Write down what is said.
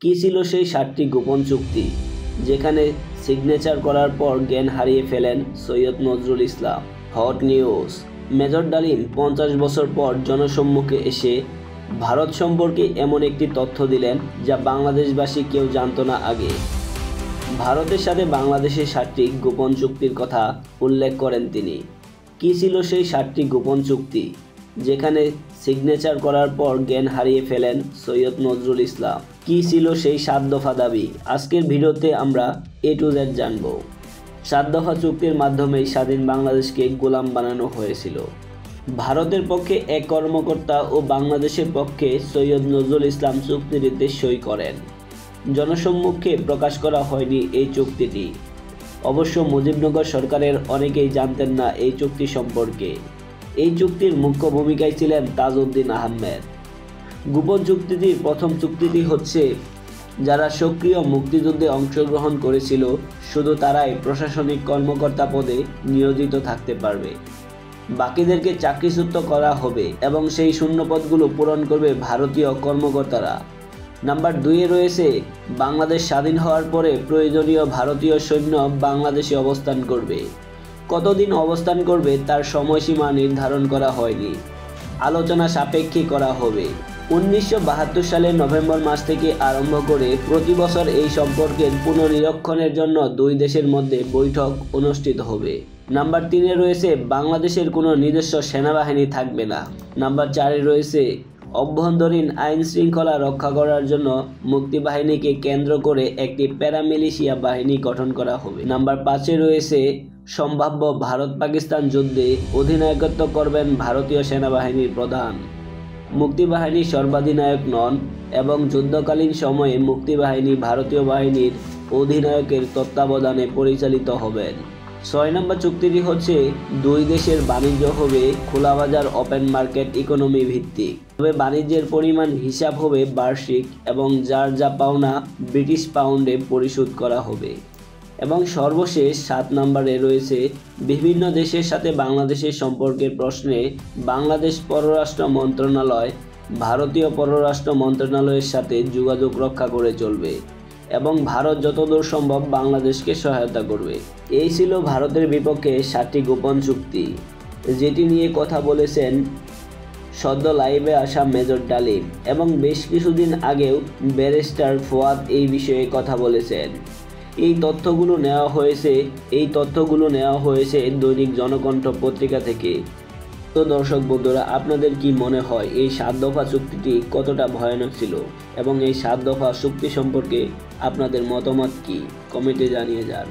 কী ছিল সেই 7টি গোপন চুক্তি যেখানে সিগনেচার করার পর জ্ঞান হারিয়ে ফেলেন Syed Nazrul Islam? Hot news, major ডালিম 50 বছর পর জনসম্মুখে এসে ভারত সম্পর্কে এমন একটি তথ্য দিলেন যা বাংলাদেশবাসী কেউ জানত না আগে। ভারতের সাথে বাংলাদেশের 7টি গোপন চুক্তির কথা উল্লেখ করেন তিনি। কী ছিল সেই 7টি গোপন চুক্তি যেখানে সিগনেচার করার পর জ্ঞান হারিয়ে ফেলেন সৈয়দ নজরুল ইসলাম? কী ছিল সেই 7 দফা দাবি? আজকের ভিডিওতে আমরা A to Z জানব। 7 দফা চুক্তির মাধ্যমেই স্বাধীন বাংলাদেশকে গোলাম বানানো হয়েছিল। ভারতের পক্ষে এক কর্মকর্তা ও বাংলাদেশের পক্ষে সৈয়দ নজরুল ইসলাম চুক্তিটিতে সই করেন। জনসম্মুখে প্রকাশ করা হয়নি এই চুক্তিটি। অবশ্য মুজিবনগর সরকারের অনেকেই জানতেন না এই চুক্তি সম্পর্কে। এই চুক্তির মুখ্য ভূমিকায় ছিলেন তাজউদ্দিন আহমেদ। গোপন চুক্তিটির প্রথম চুক্তিটি হচ্ছে, যারা সক্রিয় মুক্তিযুদ্ধে অংশগ্রহণ করেছিল শুধু তারাই প্রশাসনিক কর্মকর্তা পদে নিয়োজিত থাকতে পারবে। বাকিদেরকে চাকরিচ্যুত করা হবে এবং সেই শূন্য পদগুলো পূরণ করবে ভারতীয় কর্মকর্তারা। নাম্বার 2-এ রয়েছে, বাংলাদেশ স্বাধীন হওয়ার পরে প্রয়োজনীয় ভারতীয় সৈন্য বাংলাদেশে অবস্থান করবে। কতদিন অবস্থান করবে তার সময়সীমা নির্ধারণ করা হয়নি, আলোচনা সাপেক্ষে করা হবে। 1972 সালের নভেম্বর মাস থেকে আরম্ভ করে প্রতি বছর এই সম্পর্কের পুনর্নিরীক্ষণের জন্য দুই দেশের মধ্যে বৈঠক অনুষ্ঠিত হবে। নাম্বার 3-এ রয়েছে, বাংলাদেশের কোনো নিজস্ব সেনাবাহিনী থাকবে না। নাম্বার 4-এ রয়েছে, অভ্যন্তরীণ আইন শৃঙ্খলা রক্ষা করার জন্য মুক্তিবাহিনীকে কেন্দ্র করে একটি প্যারামিলিশিয়া বাহিনী গঠন করা হবে। নাম্বার 5-এ রয়েছে, সম্ভাব্য ভারত পাকিস্তান যুদ্ধে অধিনায়কত্ব করবেন ভারতীয় সেনাবাহিনীর প্রধান। মুক্তিবাহিনী সর্বাধিনায়ক নন এবং যুদ্ধকালীন সময়ে মুক্তিবাহিনী ভারতীয় বাহিনীর অধিনায়কের তত্ত্বাবধানে পরিচালিত হবেন। 6 নম্বর চুক্তিটি হচ্ছে, দুই দেশের বাণিজ্য হবে খোলা বাজার ওপেন মার্কেট ইকোনমি ভিত্তিক। তবে বাণিজ্যের পরিমাণ হিসাব হবে বার্ষিক এবং যার যা পাওনা ব্রিটিশ পাউন্ডে পরিশোধ করা হবে। এবং সর্বশেষ 7 নম্বরে রয়েছে, বিভিন্ন দেশের সাথে বাংলাদেশের সম্পর্কের প্রশ্নে বাংলাদেশ পররাষ্ট্র মন্ত্রণালয় ভারতীয় পররাষ্ট্র মন্ত্রণালয়ের সাথে যোগাযোগ রক্ষা করে চলবে এবং ভারত যতদূর সম্ভব বাংলাদেশকে সহায়তা করবে। এই ছিল ভারতের বিপক্ষে 7টি গোপন চুক্তি, যেটি নিয়ে কথা বলেছেন সদ্য লাইভে আসা মেজর ডালিম এবং বেশ কিছুদিন আগেও ব্যারিস্টার ফুয়াদ এই বিষয়ে কথা বলেছেন। এই তথ্যগুলো নেওয়া হয়েছে দৈনিক জনকণ্ঠ পত্রিকা থেকে। তো দর্শক বন্ধুরা, আপনাদের কি মনে হয় এই 7 দফা চুক্তিটি কতটা ভয়ানক ছিল এবং এই 7 দফা চুক্তি সম্পর্কে আপনাদের মতামত কি? কমেন্টে জানিয়ে যান।